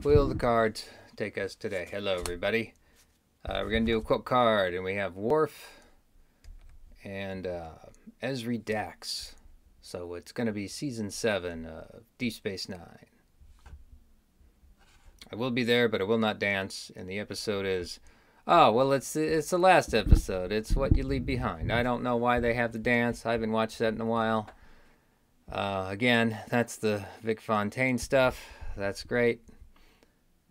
Wheel of the cards take us today. Hello, everybody. We're going to do a quote card, and we have Worf and Ezri Dax. So it's going to be Season 7 of Deep Space Nine. I will be there, but I will not dance, and the episode is... Oh, well, it's the last episode. It's What You Leave Behind. I don't know why they have the dance. I haven't watched that in a while. Again, that's the Vic Fontaine stuff. That's great.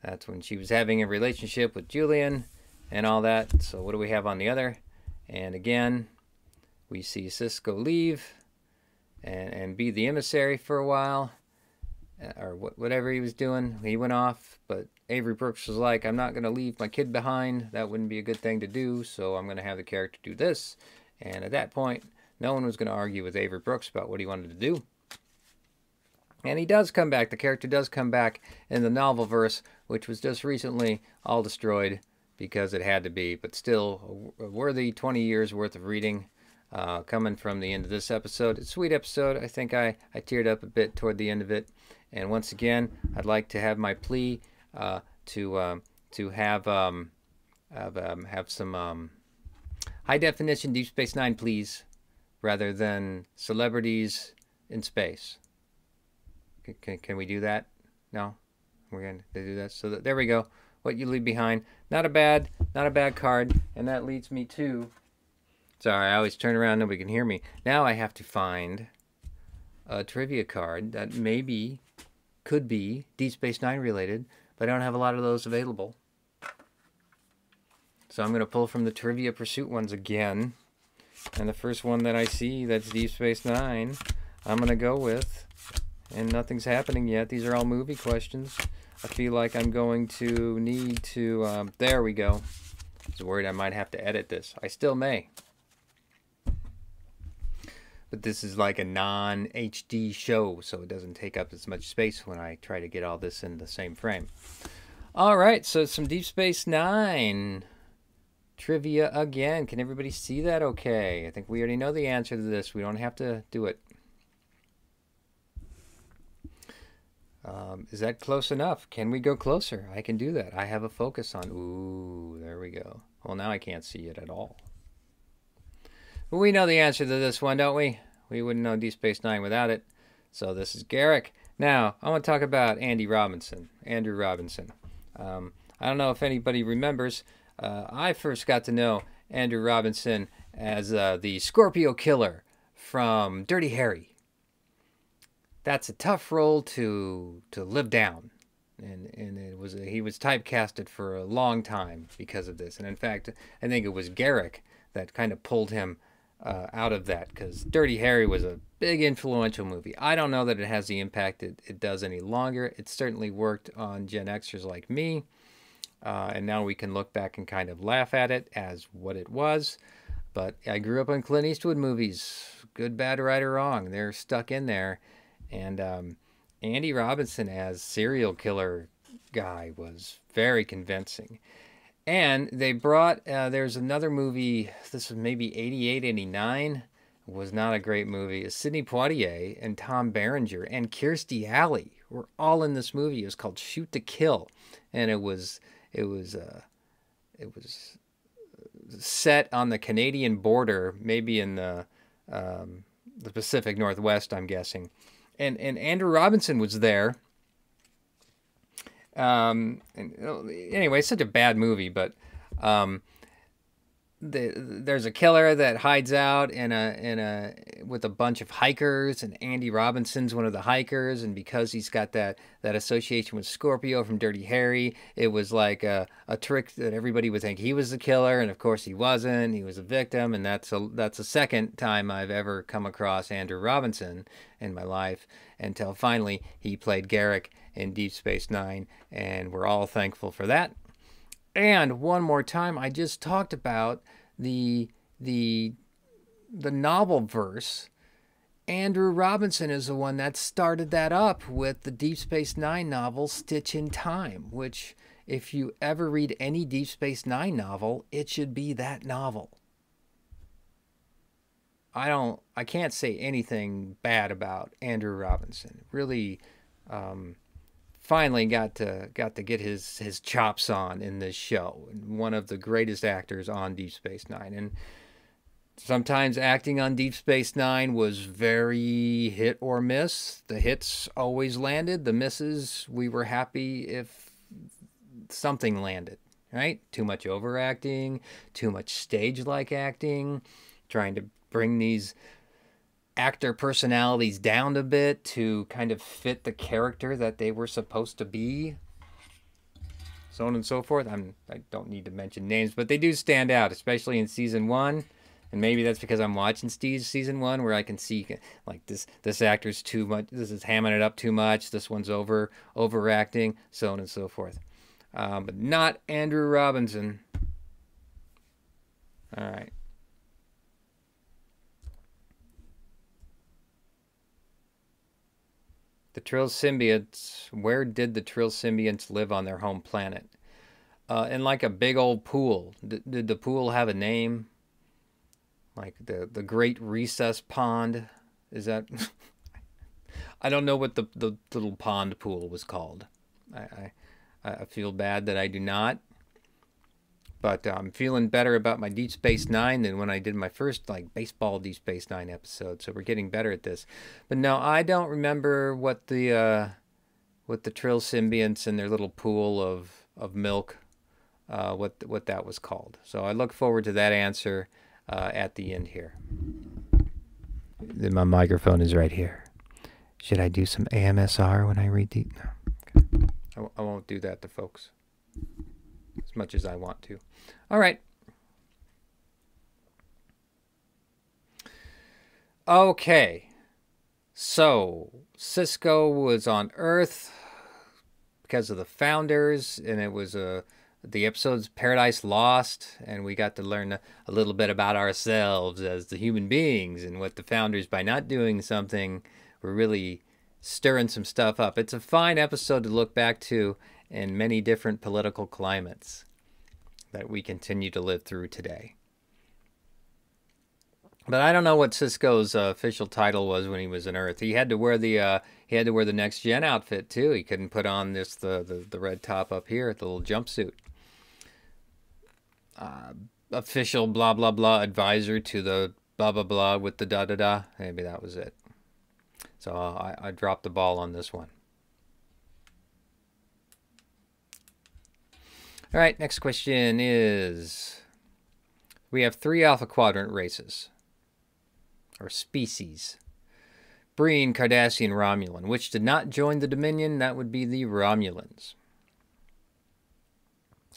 That's when she was having a relationship with Julian and all that. So what do we have on the other? And again, we see Sisko leave and be the emissary for a while. Or whatever he was doing. He went off, but Avery Brooks was like, I'm not going to leave my kid behind. That wouldn't be a good thing to do, so I'm going to have the character do this. And at that point, no one was going to argue with Avery Brooks about what he wanted to do. And he does come back. The character does come back in the novel verse, which was just recently all destroyed because it had to be. But still, a worthy 20 years worth of reading coming from the end of this episode. It's a sweet episode. I think I teared up a bit toward the end of it. And once again, I'd like to have my plea to have some high definition Deep Space Nine, please, rather than celebrities in space. Can we do that? No, we're going to do that. So there we go. What You Leave Behind. Not a bad card. And that leads me to... Sorry, I always turn around. Nobody can hear me. Now I have to find a trivia card that could be Deep Space Nine related, but I don't have a lot of those available. So I'm going to pull from the Trivia Pursuit ones again. And the first one that I see that's Deep Space Nine, I'm going to go with. And nothing's happening yet. These are all movie questions. I feel like I'm going to need to... there we go. I was worried I might have to edit this. I still may. But this is like a non-HD show, so it doesn't take up as much space when I try to get all this in the same frame. All right, so some Deep Space Nine trivia again. Can everybody see that okay? I think we already know the answer to this. We don't have to do it. Is that close enough? Can we go closer? I can do that. I have a focus on. Ooh, there we go. Well, now I can't see it at all. But we know the answer to this one, don't we? We wouldn't know Deep Space Nine without it. So this is Garrick. Now, I want to talk about Andrew Robinson. I don't know if anybody remembers. I first got to know Andrew Robinson as the Scorpio killer from Dirty Harry. That's a tough role to live down. And he was typecasted for a long time because of this. And in fact, I think it was Garrick that kind of pulled him out of that, because Dirty Harry was a big influential movie. I don't know that it has the impact it does any longer. It certainly worked on Gen Xers like me. And now we can look back and kind of laugh at it as what it was. But I grew up on Clint Eastwood movies. Good, bad, right, or wrong. They're stuck in there. And Andy Robinson as serial killer guy was very convincing. And they brought, there's another movie, this was maybe 88, 89. It was not a great movie. Sidney Poitier and Tom Berenger and Kirstie Alley were all in this movie. It was called Shoot to Kill. And it was set on the Canadian border, maybe in the Pacific Northwest, I'm guessing. And Andrew Robinson was there. And anyway, it's such a bad movie, but there's a killer that hides out with a bunch of hikers, and Andy Robinson's one of the hikers, and because he's got that association with Scorpio from Dirty Harry, it was like a trick that everybody would think he was the killer, and of course he wasn't. He was a victim, and that's the second time I've ever come across Andrew Robinson in my life, until finally he played Garrick in Deep Space Nine, and we're all thankful for that. And one more time, I just talked about the novel verse. Andrew Robinson is the one that started that up with the Deep Space Nine novel Stitch in Time, which if you ever read any Deep Space Nine novel, it should be that novel. I can't say anything bad about Andrew Robinson. Really finally got to get his chops on in this show. One of the greatest actors on Deep Space Nine, and sometimes acting on Deep Space Nine was very hit or miss. The hits always landed. The misses, we were happy if something landed. Right? Too much overacting, too much stage-like acting, trying to bring these actor personalities down a bit to kind of fit the character that they were supposed to be, so on and so forth. I don't need to mention names, but they do stand out, especially in season 1, and maybe that's because I'm watching season 1, where I can see like this actor's too much, this is hamming it up too much, this one's overacting, so on and so forth. But not Andrew Robinson. All right. The Trill symbionts. Where did the Trill symbionts live on their home planet? In like a big old pool. Did the pool have a name? Like the Great Recess Pond? Is that? I don't know what the little pond pool was called. I feel bad that I do not. But I'm feeling better about my Deep Space Nine than when I did my first like baseball Deep Space Nine episode. So we're getting better at this. But no, I don't remember what the Trill symbionts and their little pool of milk, what that was called. So I look forward to that answer at the end here. My microphone is right here. Should I do some AMSR when I read the? No. Okay. I won't do that to folks as much as I want to. All right. Okay. So Sisko was on Earth because of the founders, and it was the episode's Paradise Lost, and we got to learn a little bit about ourselves as the human beings and what the founders, by not doing something, were really stirring some stuff up. It's a fine episode to look back to in many different political climates that we continue to live through today. But I don't know what Sisko's official title was when he was on Earth. He had to wear the next gen outfit too. He couldn't put on the red top up here, the little jumpsuit. Official blah blah blah advisor to the blah blah blah with the da da da. Maybe that was it. So I dropped the ball on this one. All right, next question is, we have 3 Alpha Quadrant races, or species. Breen, Cardassian, Romulan. Which did not join the Dominion? That would be the Romulans.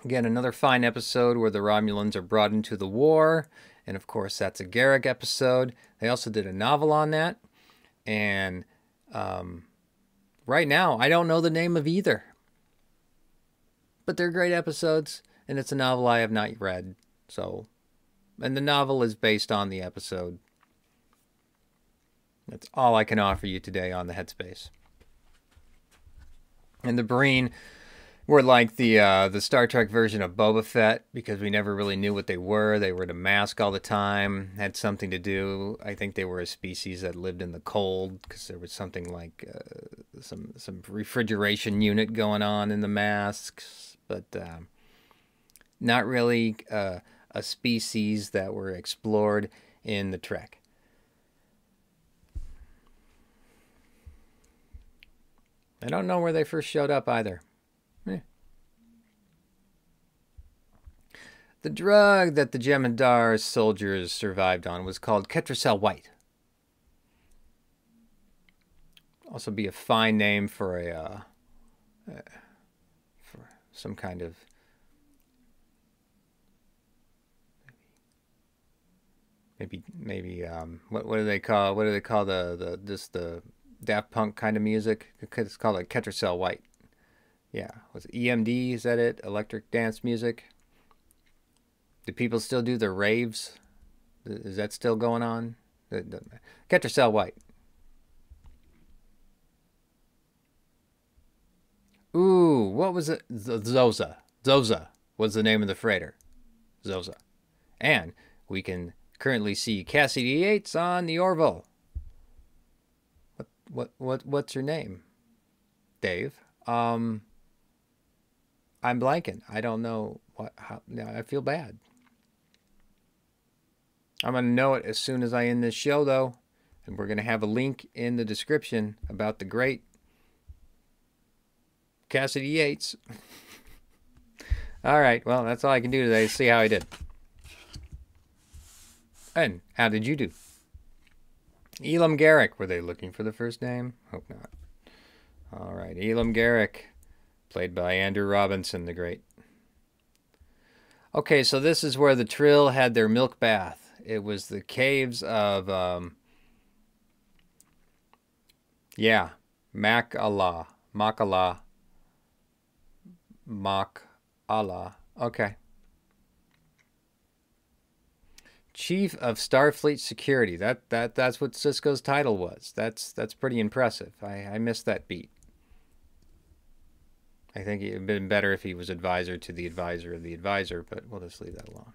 Again, another fine episode where the Romulans are brought into the war. And of course, that's a Garrick episode. They also did a novel on that. And right now, I don't know the name of either. But they're great episodes, and it's a novel I have not read. So, and the novel is based on the episode. That's all I can offer you today on the Headspace. And the Breen were like the Star Trek version of Boba Fett, because we never really knew what they were. They were to mask all the time, had something to do. I think they were a species that lived in the cold, because there was something like some refrigeration unit going on in the masks, but not really a species that were explored in the Trek. I don't know where they first showed up either. The drug that the Jem'Hadar soldiers survived on was called Ketracel White. Also be a fine name for for some kind of maybe what do they call the Daft Punk kind of music? It's called like Ketracel White. Yeah, was it EMD? Is that it? Electric dance music. Do people still do their raves? Is that still going on? Ketracel White. Ooh, what was it? Zoza. Zoza was the name of the freighter. Zoza. And we can currently see Kasidy Yates on the Orville. What's her name? Dave? I'm blanking. I don't know what. How? I feel bad. I'm gonna know it as soon as I end this show, though, and we're gonna have a link in the description about the great Kasidy Yates. All right. Well, that's all I can do today. See how I did. And how did you do? Elam Garrick. Were they looking for the first name? Hope not. All right. Elam Garrick, played by Andrew Robinson, the great. Okay, so this is where the Trill had their milk bath. It was the caves of, Mak'ala. Mak'ala. Mak'ala. Okay. Chief of Starfleet Security. That's what Sisko's title was. That's pretty impressive. I missed that beat. I think it would have been better if he was advisor to the advisor of the advisor, but we'll just leave that alone.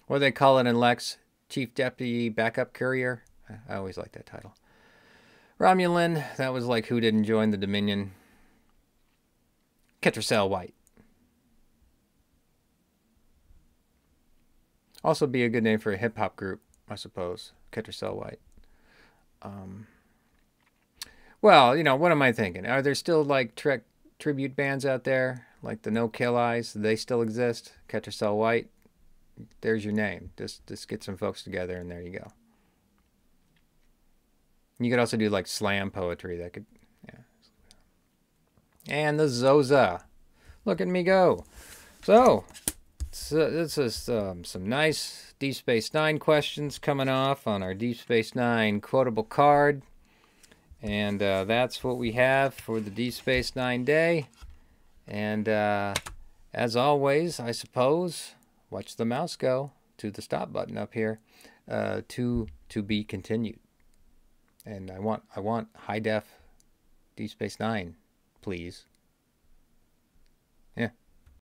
What do they call it in Lex? Chief Deputy Backup Courier? I always like that title. Romulan, that was like who didn't join the Dominion. Ketracel White. Also be a good name for a hip-hop group, I suppose. Ketracel White. Well, you know, what am I thinking? Are there still, like, tribute bands out there? Like the No Kill Eyes? Do they still exist? Ketracel White? There's your name. Just get some folks together, and there you go. You could also do, like, slam poetry. That could, yeah. And the Zoza. Look at me go. So this is some nice Deep Space Nine questions coming off on our Deep Space Nine quotable card. And that's what we have for the Deep Space Nine day. And as always, I suppose, watch the mouse go to the stop button up here. To be continued. And I want high def Deep Space Nine, please.